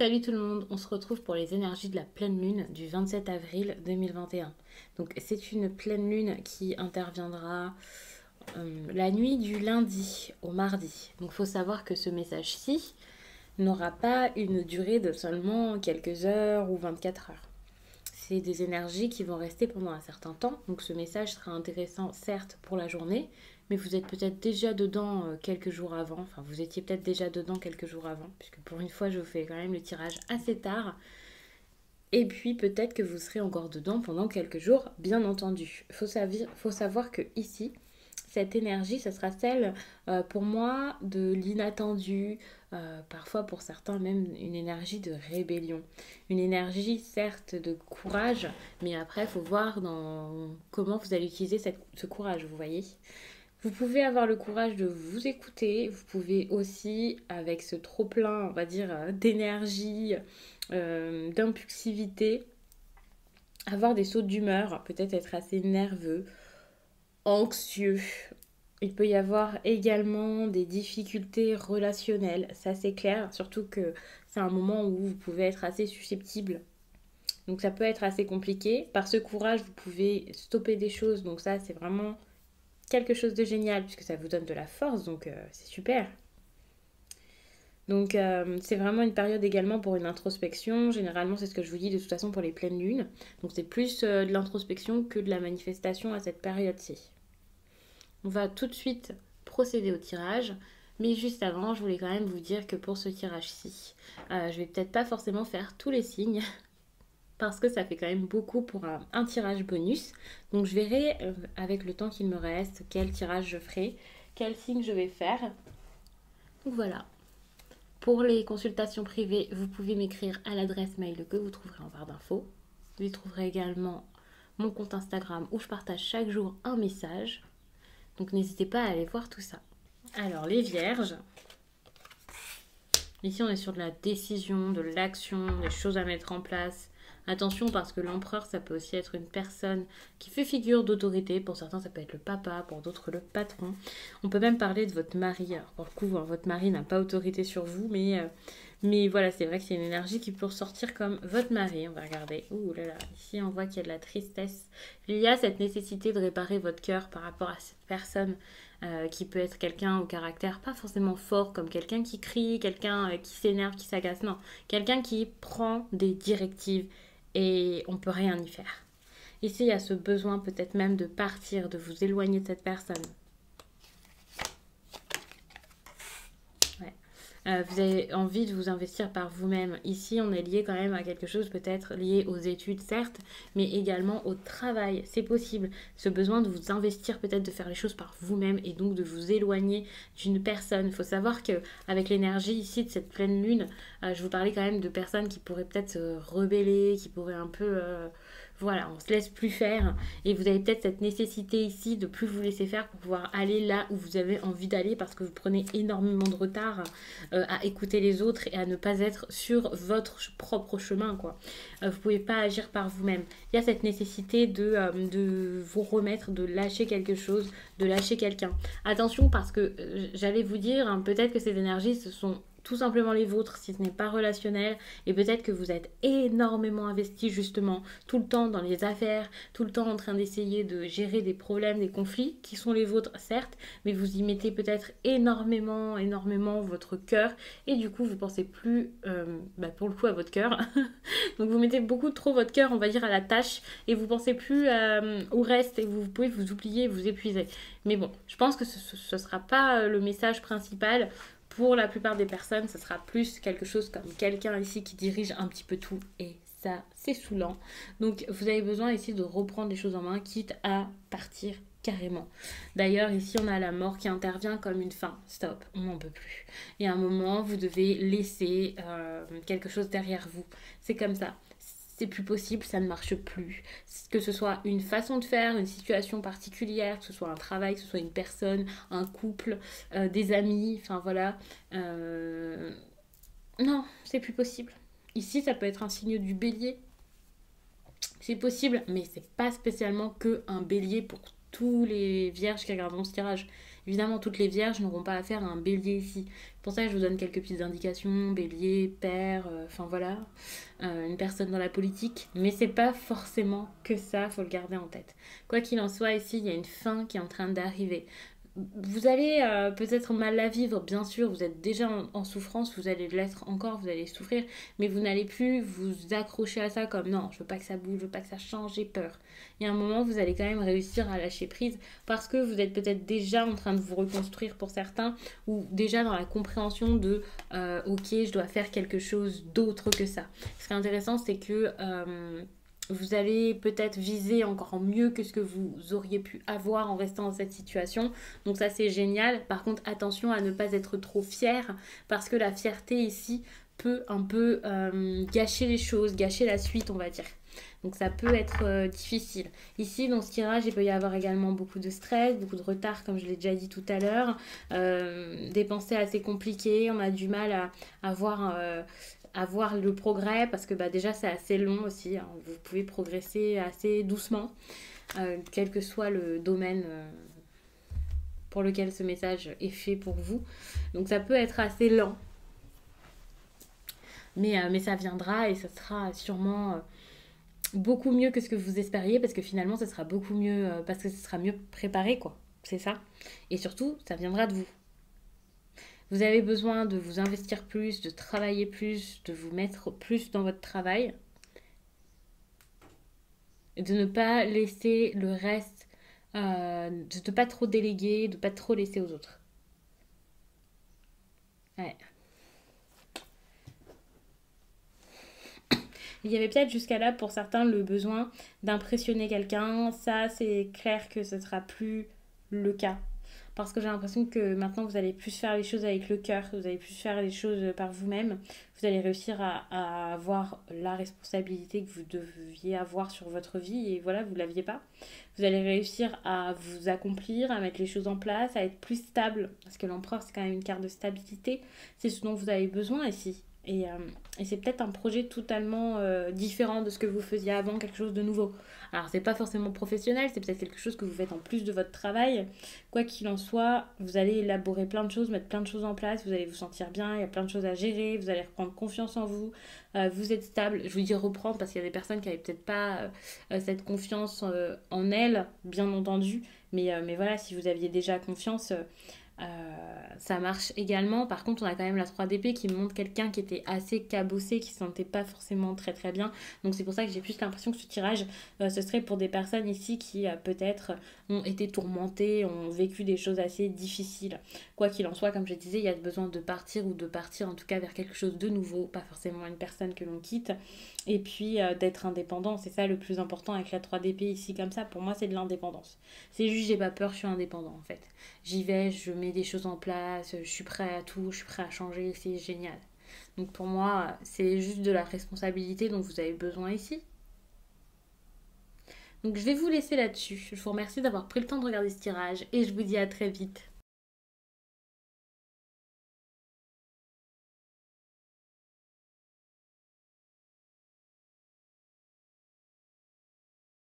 Salut tout le monde, on se retrouve pour les énergies de la pleine lune du 27 avril 2021. Donc c'est une pleine lune qui interviendra la nuit du lundi au mardi. Donc il faut savoir que ce message-ci n'aura pas une durée de seulement quelques heures ou 24 heures. C'est des énergies qui vont rester pendant un certain temps. Donc ce message sera intéressant certes pour la journée, mais vous êtes peut-être déjà dedans quelques jours avant. Enfin, vous étiez peut-être déjà dedans quelques jours avant, puisque pour une fois, je vous fais quand même le tirage assez tard. Et puis peut-être que vous serez encore dedans pendant quelques jours, bien entendu. Faut savoir que ici, cette énergie, ce sera celle, pour moi, de l'inattendu, parfois pour certains même une énergie de rébellion. Une énergie certes de courage, mais après, il faut voir dans comment vous allez utiliser ce courage, vous voyez. Vous pouvez avoir le courage de vous écouter, vous pouvez aussi, avec ce trop-plein, on va dire, d'énergie, d'impulsivité, avoir des sauts d'humeur, peut-être être assez nerveux, anxieux. Il peut y avoir également des difficultés relationnelles, ça c'est clair, surtout que c'est un moment où vous pouvez être assez susceptible. Donc ça peut être assez compliqué. Par ce courage, vous pouvez stopper des choses, donc ça c'est vraiment quelque chose de génial puisque ça vous donne de la force, donc c'est super. Donc c'est vraiment une période également pour une introspection. Généralement c'est ce que je vous dis de toute façon pour les pleines lunes. Donc c'est plus de l'introspection que de la manifestation à cette période-ci. On va tout de suite procéder au tirage. Mais juste avant, je voulais quand même vous dire que pour ce tirage-ci, je vais peut-être pas forcément faire tous les signes parce que ça fait quand même beaucoup pour un tirage bonus. Donc je verrai avec le temps qu'il me reste quel tirage je ferai, quel signe je vais faire. Donc voilà. Pour les consultations privées, vous pouvez m'écrire à l'adresse mail que vous trouverez en barre d'infos. Vous y trouverez également mon compte Instagram où je partage chaque jour un message. Donc n'hésitez pas à aller voir tout ça. Alors les vierges, ici on est sur de la décision, de l'action, des choses à mettre en place. Attention parce que l'empereur ça peut aussi être une personne qui fait figure d'autorité. Pour certains ça peut être le papa, pour d'autres le patron. On peut même parler de votre mari. Alors pour le coup votre mari n'a pas autorité sur vous mais voilà c'est vrai que c'est une énergie qui peut ressortir comme votre mari. On va regarder. Ouh là là, ici on voit qu'il y a de la tristesse. Il y a cette nécessité de réparer votre cœur par rapport à cette personne. Qui peut être quelqu'un au caractère pas forcément fort, comme quelqu'un qui crie, quelqu'un qui s'énerve, qui s'agace, non. Quelqu'un qui prend des directives et on peut rien y faire. Ici, il y a ce besoin peut-être même de partir, de vous éloigner de cette personne. Ouais. Vous avez envie de vous investir par vous-même. Ici, on est lié quand même à quelque chose peut-être lié aux études, certes, mais également au travail. C'est possible. Ce besoin de vous investir, peut-être de faire les choses par vous-même et donc de vous éloigner d'une personne. Il faut savoir qu'avec l'énergie ici de cette pleine lune, je vous parlais quand même de personnes qui pourraient peut-être se rebeller, qui pourraient un peu... voilà, on se laisse plus faire et vous avez peut-être cette nécessité ici de plus vous laisser faire pour pouvoir aller là où vous avez envie d'aller parce que vous prenez énormément de retard à écouter les autres et à ne pas être sur votre propre chemin quoi. Vous pouvez pas agir par vous-même. Il y a cette nécessité de vous remettre, de lâcher quelque chose, de lâcher quelqu'un. Attention parce que j'allais vous dire, hein, peut-être que ces énergies ce sont tout simplement les vôtres si ce n'est pas relationnel et peut-être que vous êtes énormément investi justement tout le temps dans les affaires, tout le temps en train d'essayer de gérer des problèmes, des conflits qui sont les vôtres certes, mais vous y mettez peut-être énormément votre cœur et du coup vous pensez plus pour le coup à votre cœur donc vous mettez beaucoup trop votre cœur on va dire à la tâche et vous pensez plus au reste et vous pouvez vous oublier, vous épuiser. Mais bon, je pense que ce sera pas le message principal. Pour la plupart des personnes, ce sera plus quelque chose comme quelqu'un ici qui dirige un petit peu tout et ça, c'est saoulant. Donc, vous avez besoin ici de reprendre les choses en main, quitte à partir carrément. D'ailleurs, ici, on a la mort qui intervient comme une fin. Stop, on n'en peut plus. Et à un moment, vous devez laisser quelque chose derrière vous. C'est comme ça. C'est plus possible, ça ne marche plus. Que ce soit une façon de faire, une situation particulière, que ce soit un travail, que ce soit une personne, un couple, des amis, enfin voilà. Non, c'est plus possible. Ici, ça peut être un signe du bélier. C'est possible, mais c'est pas spécialement que un bélier pour tous les vierges qui regarderont ce tirage. Évidemment, toutes les vierges n'auront pas affaire à un bélier ici. Pour ça, je vous donne quelques petites indications, bélier, père, enfin voilà, une personne dans la politique. Mais c'est pas forcément que ça, faut le garder en tête. Quoi qu'il en soit, ici, il y a une fin qui est en train d'arriver. Vous allez peut-être mal la vivre, bien sûr, vous êtes déjà en souffrance, vous allez l'être encore, vous allez souffrir, mais vous n'allez plus vous accrocher à ça comme non, je veux pas que ça bouge, je veux pas que ça change, j'ai peur. Il y a un moment, vous allez quand même réussir à lâcher prise parce que vous êtes peut-être déjà en train de vous reconstruire pour certains ou déjà dans la compréhension de ok, je dois faire quelque chose d'autre que ça. Ce qui est intéressant, c'est que vous allez peut-être viser encore mieux que ce que vous auriez pu avoir en restant dans cette situation. Donc ça, c'est génial. Par contre, attention à ne pas être trop fier parce que la fierté ici peut un peu gâcher les choses, gâcher la suite, on va dire. Donc ça peut être difficile. Ici, dans ce tirage, il peut y avoir également beaucoup de stress, beaucoup de retard, comme je l'ai déjà dit tout à l'heure. Des pensées assez compliquées. On a du mal à voir le progrès parce que bah, déjà c'est assez long aussi, hein. Vous pouvez progresser assez doucement, quel que soit le domaine pour lequel ce message est fait pour vous. Donc ça peut être assez lent, mais ça viendra et ça sera sûrement beaucoup mieux que ce que vous espériez parce que finalement ça sera beaucoup mieux, parce que ce sera mieux préparé quoi, c'est ça. Et surtout, ça viendra de vous. Vous avez besoin de vous investir plus, de travailler plus, de vous mettre plus dans votre travail et de ne pas laisser le reste, de ne pas trop déléguer, de ne pas trop laisser aux autres. Ouais. Il y avait peut-être jusqu'à là pour certains le besoin d'impressionner quelqu'un. Ça, c'est clair que ce sera plus le cas. Parce que j'ai l'impression que maintenant vous allez plus faire les choses avec le cœur, vous allez plus faire les choses par vous-même, vous allez réussir à avoir la responsabilité que vous deviez avoir sur votre vie et voilà, vous ne l'aviez pas. Vous allez réussir à vous accomplir, à mettre les choses en place, à être plus stable, parce que l'empereur c'est quand même une carte de stabilité, c'est ce dont vous avez besoin ici. Et c'est peut-être un projet totalement différent de ce que vous faisiez avant, quelque chose de nouveau. Alors, c'est pas forcément professionnel, c'est peut-être quelque chose que vous faites en plus de votre travail. Quoi qu'il en soit, vous allez élaborer plein de choses, mettre plein de choses en place, vous allez vous sentir bien, il y a plein de choses à gérer, vous allez reprendre confiance en vous, vous êtes stable. Je vous dis reprendre parce qu'il y a des personnes qui n'avaient peut-être pas cette confiance en elles, bien entendu. Mais voilà, si vous aviez déjà confiance, ça marche également. Par contre, on a quand même la 3 d'épée qui montre quelqu'un qui était assez cabossé, qui ne se sentait pas forcément très très bien. Donc c'est pour ça que j'ai plus l'impression que ce tirage, ce serait pour des personnes ici qui peut-être ont été tourmentées, ont vécu des choses assez difficiles. Quoi qu'il en soit, comme je disais, il y a besoin de partir ou de partir en tout cas vers quelque chose de nouveau, pas forcément une personne que l'on quitte. Et puis d'être indépendant, c'est ça le plus important avec la 3 d'épée ici comme ça. Pour moi, c'est de l'indépendance. C'est juste, j'ai pas peur, je suis indépendant en fait. J'y vais, je mets des choses en place, je suis prêt à tout, je suis prêt à changer, c'est génial. Donc pour moi, c'est juste de la responsabilité dont vous avez besoin ici. Donc je vais vous laisser là-dessus. Je vous remercie d'avoir pris le temps de regarder ce tirage et je vous dis à très vite.